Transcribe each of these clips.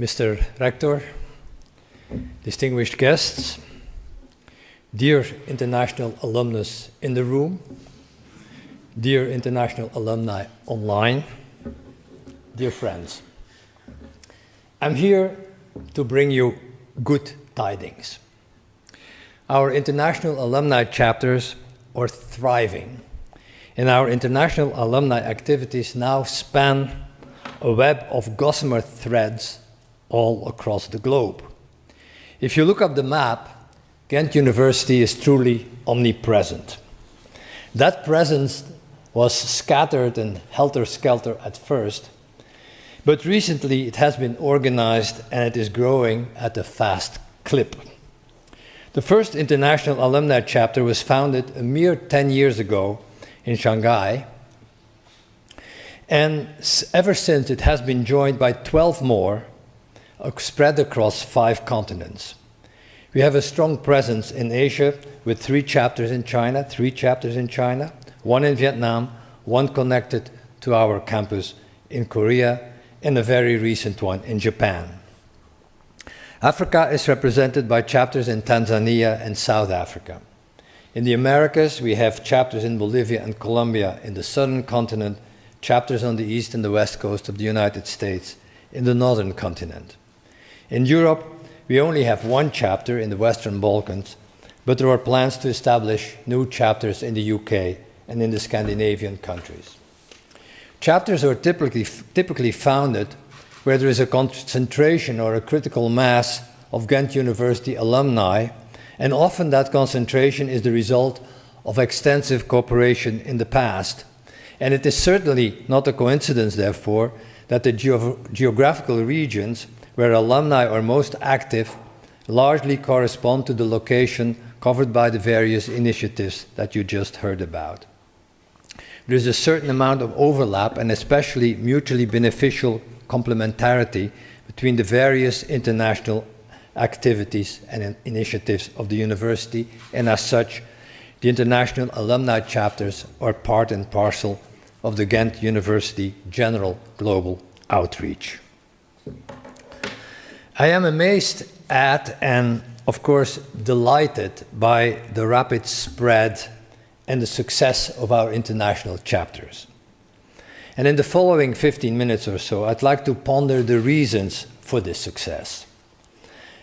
Mr. Rector, distinguished guests, dear international alumnus in the room, dear international alumni online, dear friends, I'm here to bring you good tidings. Our international alumni chapters are thriving, and our international alumni activities now span a web of gossamer threads all across the globe. If you look up the map, Ghent University is truly omnipresent. That presence was scattered and helter-skelter at first, but recently it has been organized and it is growing at a fast clip. The first international alumni chapter was founded a mere 10 years ago in Shanghai, and ever since it has been joined by 12 more spread across 5 continents. We have a strong presence in Asia with 3 chapters in China, 1 in Vietnam, 1 connected to our campus in Korea, and a very recent one in Japan. Africa is represented by chapters in Tanzania and South Africa. In the Americas, we have chapters in Bolivia and Colombia in the southern continent, chapters on the east and the west coast of the United States in the northern continent. In Europe, we only have 1 chapter in the Western Balkans, but there are plans to establish new chapters in the UK and in the Scandinavian countries. Chapters are typically founded where there is a concentration or a critical mass of Ghent University alumni, and often that concentration is the result of extensive cooperation in the past. And it is certainly not a coincidence, therefore, that the geographical regions where alumni are most active largely correspond to the location covered by the various initiatives that you just heard about. There is a certain amount of overlap and especially mutually beneficial complementarity between the various international activities and initiatives of the university, and as such, the international alumni chapters are part and parcel of the Ghent University general global outreach. I am amazed at and, of course, delighted by the rapid spread and the success of our international chapters. And in the following 15 minutes or so, I'd like to ponder the reasons for this success.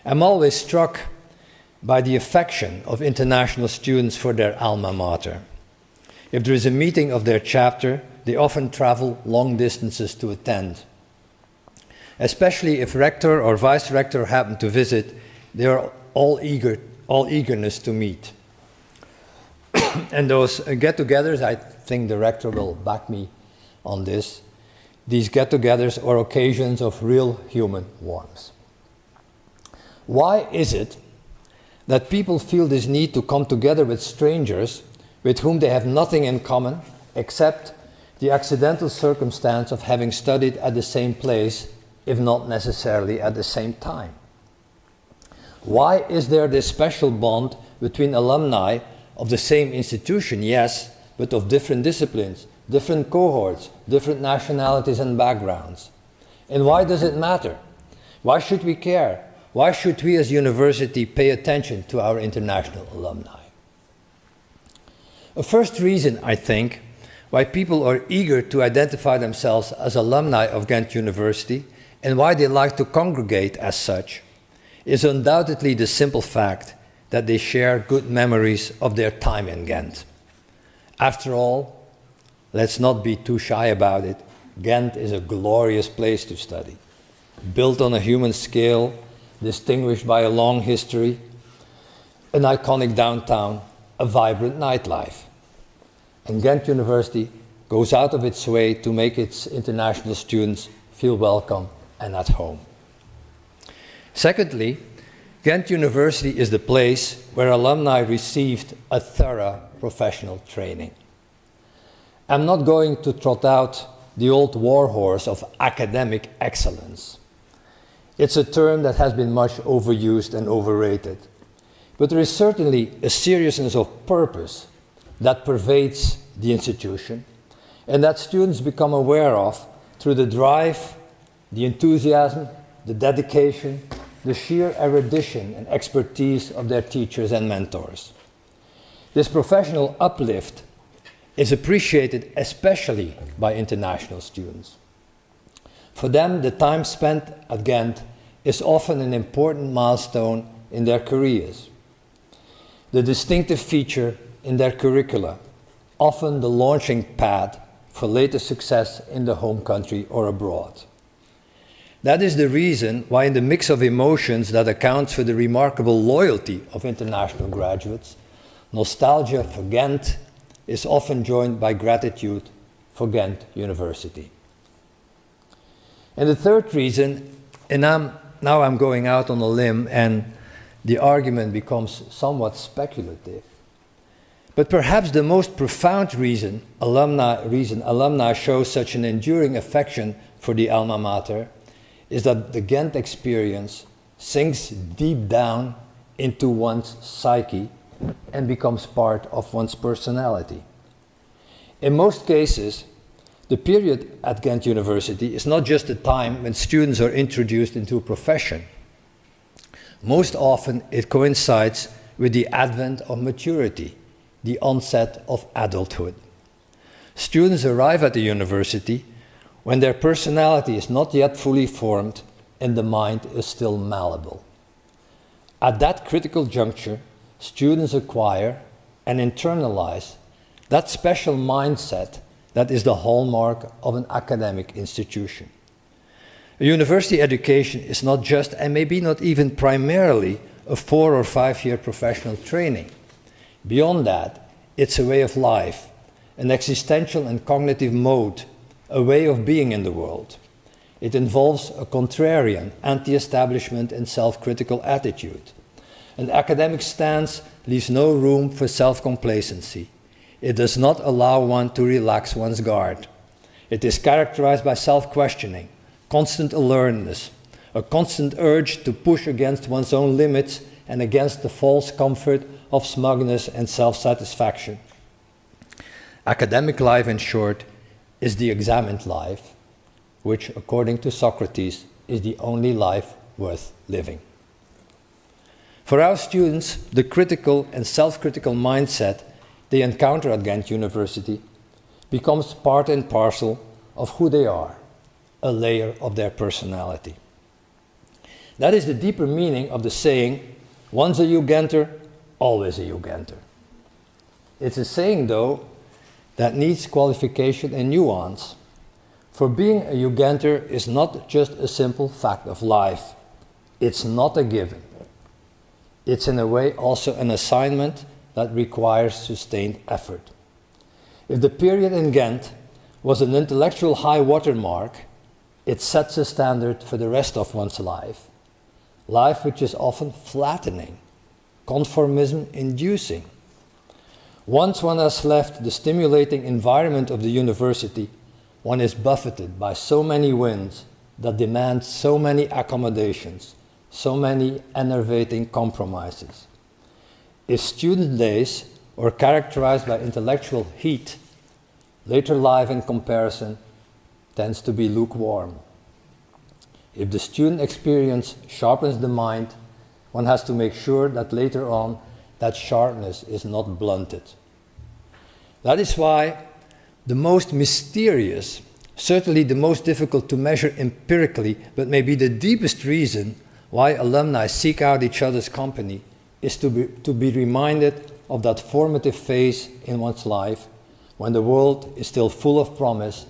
I'm always struck by the affection of international students for their alma mater. If there is a meeting of their chapter, they often travel long distances to attend. Especially if rector or vice rector happen to visit, they are all eagerness to meet. And those get-togethers, I think the rector will back me on this, these get-togethers are occasions of real human warmth. Why is it that people feel this need to come together with strangers with whom they have nothing in common except the accidental circumstance of having studied at the same place, if not necessarily at the same time? Why is there this special bond between alumni of the same institution, yes, but of different disciplines, different cohorts, different nationalities and backgrounds? And why does it matter? Why should we care? Why should we as a university pay attention to our international alumni? A first reason, I think, why people are eager to identify themselves as alumni of Ghent University and why they like to congregate as such is undoubtedly the simple fact that they share good memories of their time in Ghent. After all, let's not be too shy about it, Ghent is a glorious place to study, built on a human scale, distinguished by a long history, an iconic downtown, a vibrant nightlife. And Ghent University goes out of its way to make its international students feel welcome and at home. Secondly, Ghent University is the place where alumni received a thorough professional training. I'm not going to trot out the old warhorse of academic excellence. It's a term that has been much overused and overrated. But there is certainly a seriousness of purpose that pervades the institution and that students become aware of through the drive, the enthusiasm, the dedication, the sheer erudition and expertise of their teachers and mentors. This professional uplift is appreciated especially by international students. For them, the time spent at Ghent is often an important milestone in their careers. The distinctive feature in their curricula, often the launching pad for later success in the home country or abroad. That is the reason why in the mix of emotions that accounts for the remarkable loyalty of international graduates, nostalgia for Ghent is often joined by gratitude for Ghent University. And the third reason, and now I'm going out on a limb and the argument becomes somewhat speculative, but perhaps the most profound reason alumni show such an enduring affection for the alma mater is that the Ghent experience sinks deep down into one's psyche and becomes part of one's personality. In most cases, the period at Ghent University is not just a time when students are introduced into a profession. Most often it coincides with the advent of maturity, the onset of adulthood. Students arrive at the university when their personality is not yet fully formed and the mind is still malleable. At that critical juncture, students acquire and internalize that special mindset that is the hallmark of an academic institution. A university education is not just, and maybe not even primarily, a 4 or 5 year professional training. Beyond that, it's a way of life, an existential and cognitive mode, a way of being in the world. It involves a contrarian, anti-establishment and self-critical attitude. An academic stance leaves no room for self-complacency. It does not allow one to relax one's guard. It is characterized by self-questioning, constant alertness, a constant urge to push against one's own limits and against the false comfort of smugness and self-satisfaction. Academic life, in short, is the examined life, which, according to Socrates, is the only life worth living. For our students, the critical and self-critical mindset they encounter at Ghent University becomes part and parcel of who they are, a layer of their personality. That is the deeper meaning of the saying, once a Ghenter, always a Ghenter. It's a saying, though, that needs qualification and nuance. For being a Ghenter is not just a simple fact of life. It's not a given. It's in a way also an assignment that requires sustained effort. If the period in Ghent was an intellectual high water mark, it sets a standard for the rest of one's life. Life which is often flattening, conformism-inducing. Once one has left the stimulating environment of the university, one is buffeted by so many winds that demand so many accommodations, so many enervating compromises. If student days are characterized by intellectual heat, later life in comparison tends to be lukewarm. If the student experience sharpens the mind, one has to make sure that later on that sharpness is not blunted. That is why the most mysterious, certainly the most difficult to measure empirically, but maybe the deepest reason why alumni seek out each other's company is to be reminded of that formative phase in one's life when the world is still full of promise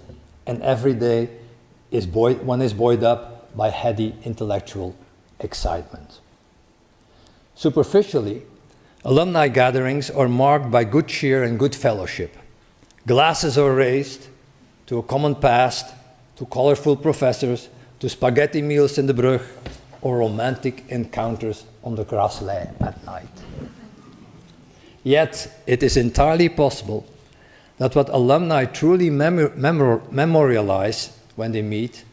and every day one is buoyed up by heady intellectual excitement. Superficially, alumni gatherings are marked by good cheer and good fellowship. Glasses are raised to a common past, to colorful professors, to spaghetti meals in the Brug, or romantic encounters on the Graslei at night. Yet, it is entirely possible that what alumni truly memorialize when they meet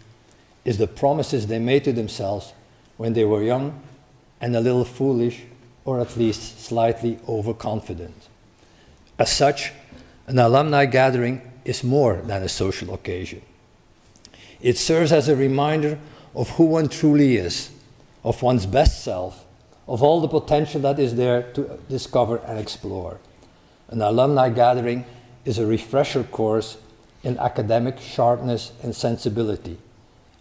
is the promises they made to themselves when they were young and a little foolish, or at least slightly overconfident. As such, an alumni gathering is more than a social occasion. It serves as a reminder of who one truly is, of one's best self, of all the potential that is there to discover and explore. An alumni gathering is a refresher course in academic sharpness and sensibility,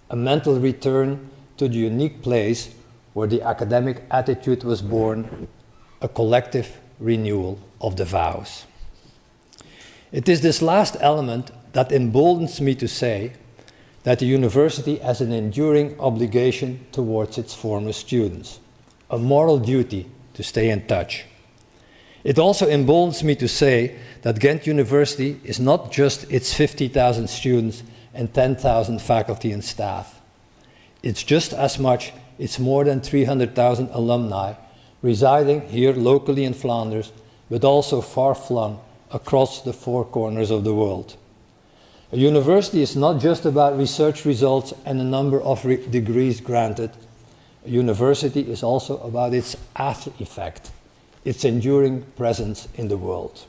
a mental return to the unique place where the academic attitude was born, a collective renewal of the vows. It is this last element that emboldens me to say that the university has an enduring obligation towards its former students, a moral duty to stay in touch. It also emboldens me to say that Ghent University is not just its 50,000 students and 10,000 faculty and staff. It's just as much its more than 300,000 alumni residing here locally in Flanders, but also far-flung across the four corners of the world. A university is not just about research results and a number of degrees granted. A university is also about its after effect, its enduring presence in the world.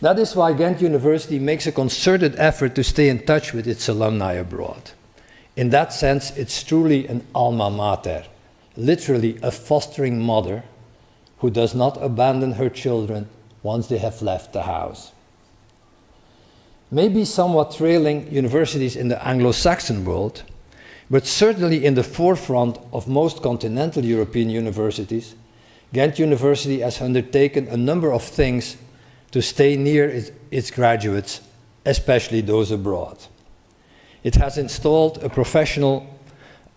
That is why Ghent University makes a concerted effort to stay in touch with its alumni abroad. In that sense, it's truly an alma mater, literally a fostering mother who does not abandon her children once they have left the house. Maybe somewhat trailing universities in the Anglo-Saxon world, but certainly in the forefront of most continental European universities, Ghent University has undertaken a number of things to stay near its graduates, especially those abroad. It has installed a professional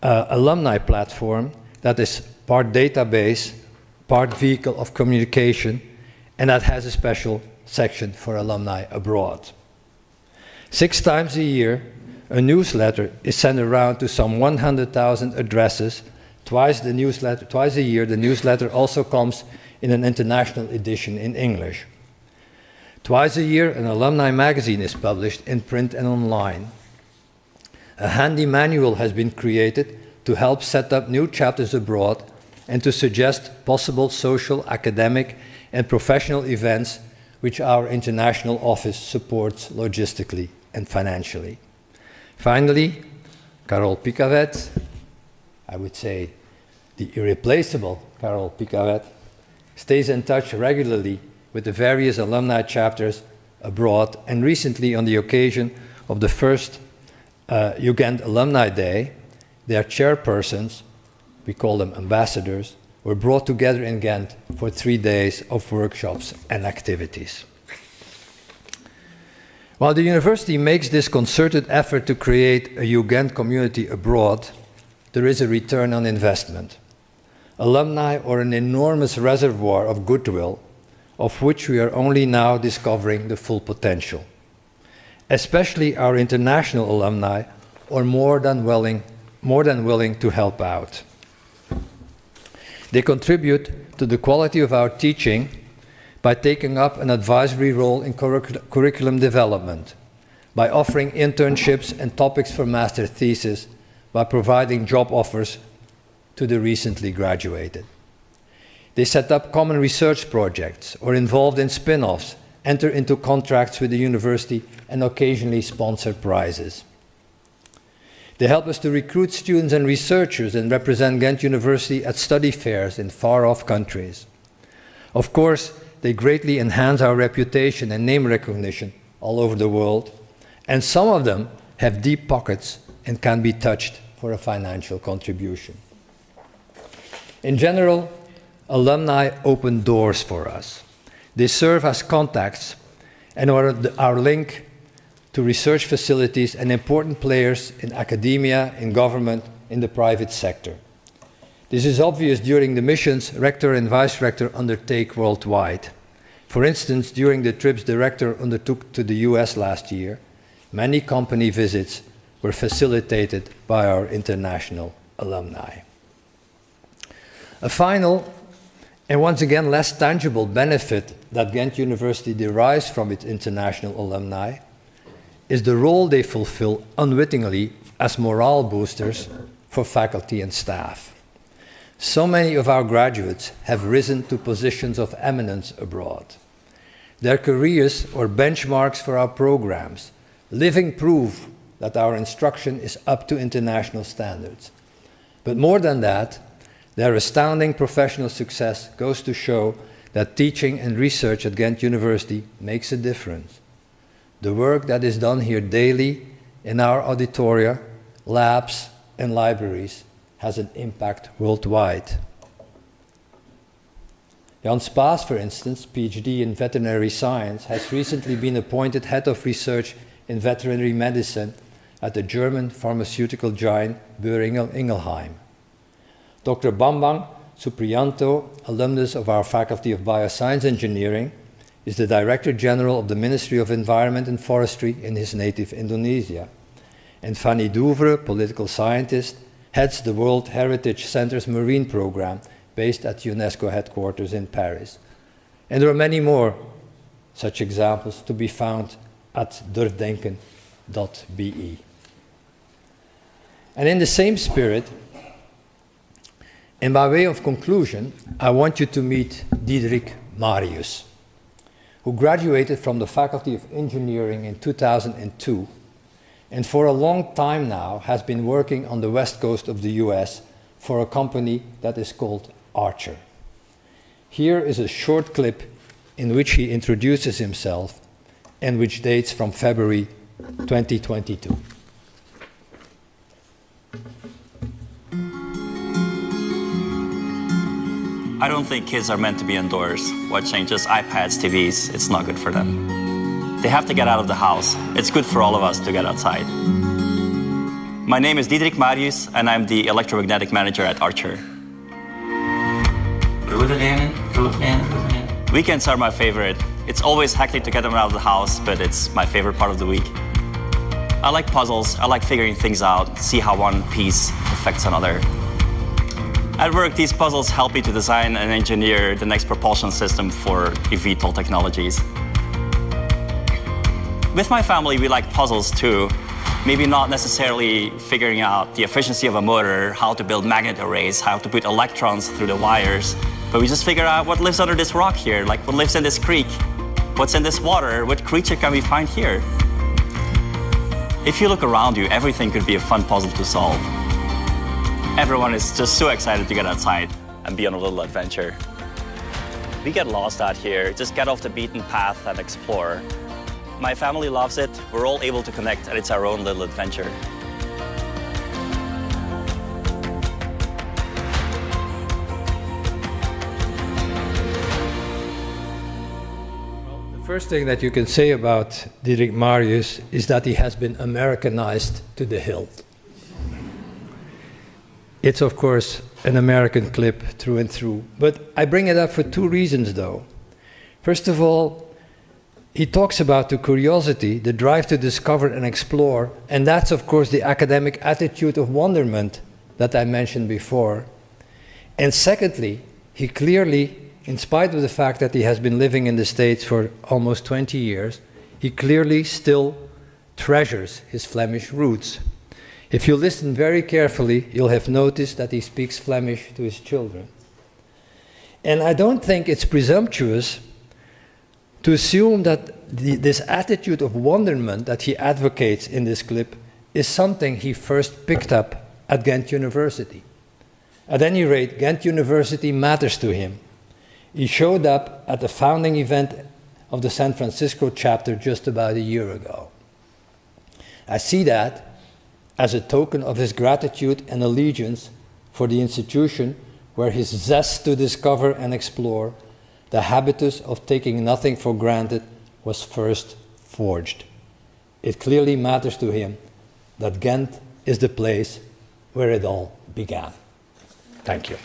alumni platform that is part database, part vehicle of communication, and that has a special section for alumni abroad. 6 times a year, a newsletter is sent around to some 100,000 addresses. Twice a year, the newsletter also comes in an international edition in English. Twice a year, an alumni magazine is published in print and online. A handy manual has been created to help set up new chapters abroad and to suggest possible social, academic, and professional events which our international office supports logistically and financially. Finally, Carol Picavet, I would say the irreplaceable Carol Picavet, stays in touch regularly with the various alumni chapters abroad, and recently on the occasion of the first UGent Alumni Day, their chairpersons, we call them ambassadors, were brought together in Ghent for 3 days of workshops and activities. While the university makes this concerted effort to create a UGent community abroad, there is a return on investment. Alumni are an enormous reservoir of goodwill, of which we are only now discovering the full potential. Especially our international alumni are more than willing to help out. They contribute to the quality of our teaching by taking up an advisory role in curriculum development, by offering internships and topics for master thesis, by providing job offers to the recently graduated. They set up common research projects, or involved in spin-offs, enter into contracts with the university, and occasionally sponsor prizes. They help us to recruit students and researchers and represent Ghent University at study fairs in far-off countries. Of course, they greatly enhance our reputation and name recognition all over the world, and some of them have deep pockets and can be touched for a financial contribution. In general, alumni open doors for us. They serve as contacts and are our link to research facilities and important players in academia, in government, in the private sector. This is obvious during the missions rector and vice-rector undertake worldwide. For instance, during the trips the rector undertook to the US last year, many company visits were facilitated by our international alumni. A final and once again less tangible benefit that Ghent University derives from its international alumni is the role they fulfill unwittingly as morale boosters for faculty and staff. So many of our graduates have risen to positions of eminence abroad. Their careers are benchmarks for our programs, living proof that our instruction is up to international standards. But more than that, their astounding professional success goes to show that teaching and research at Ghent University makes a difference. The work that is done here daily in our auditoria, labs, and libraries has an impact worldwide. Jan Spaas, for instance, PhD in veterinary science, has recently been appointed head of research in veterinary medicine at the German pharmaceutical giant Boehringer Ingelheim. Dr. Bambang Supriyanto, alumnus of our Faculty of Bioscience Engineering, is the Director General of the Ministry of Environment and Forestry in his native Indonesia. And Fanny Douvre, political scientist, heads the World Heritage Center's Marine Program, based at UNESCO headquarters in Paris. And there are many more such examples to be found at durfdenken.be. And in the same spirit, and by way of conclusion, I want you to meet Diederik Marius, who graduated from the Faculty of Engineering in 2002, and for a long time now has been working on the west coast of the US for a company that is called Archer. Here is a short clip in which he introduces himself and which dates from February 2022. I don't think kids are meant to be indoors, watching just iPads, TVs. It's not good for them. They have to get out of the house. It's good for all of us to get outside. My name is Diederik Marius, and I'm the electromagnetic manager at Archer. Weekends are my favorite. It's always hectic to get them out of the house, but it's my favorite part of the week. I like puzzles. I like figuring things out, see how one piece affects another. At work, these puzzles help me to design and engineer the next propulsion system for eVTOL technologies. With my family, we like puzzles too. Maybe not necessarily figuring out the efficiency of a motor, how to build magnet arrays, how to put electrons through the wires, but we just figure out what lives under this rock here, like what lives in this creek, what's in this water, what creature can we find here? If you look around you, everything could be a fun puzzle to solve. Everyone is just so excited to get outside and be on a little adventure. We get lost out here, just get off the beaten path and explore. My family loves it, we're all able to connect, and it's our own little adventure. The first thing that you can say about Diederik Marius is that he has been Americanized to the hilt. It's, of course, an American clip through and through. But I bring it up for two reasons, though. First of all, he talks about the curiosity, the drive to discover and explore, and that's, of course, the academic attitude of wonderment that I mentioned before. And secondly, he clearly, in spite of the fact that he has been living in the States for almost 20 years, he clearly still treasures his Flemish roots. If you listen very carefully, you'll have noticed that he speaks Flemish to his children. And I don't think it's presumptuous to assume that this attitude of wonderment that he advocates in this clip is something he first picked up at Ghent University. At any rate, Ghent University matters to him. He showed up at the founding event of the San Francisco chapter just about a year ago. I see that as a token of his gratitude and allegiance for the institution where his zest to discover and explore, the habitus of taking nothing for granted, was first forged. It clearly matters to him that Ghent is the place where it all began. Thank you.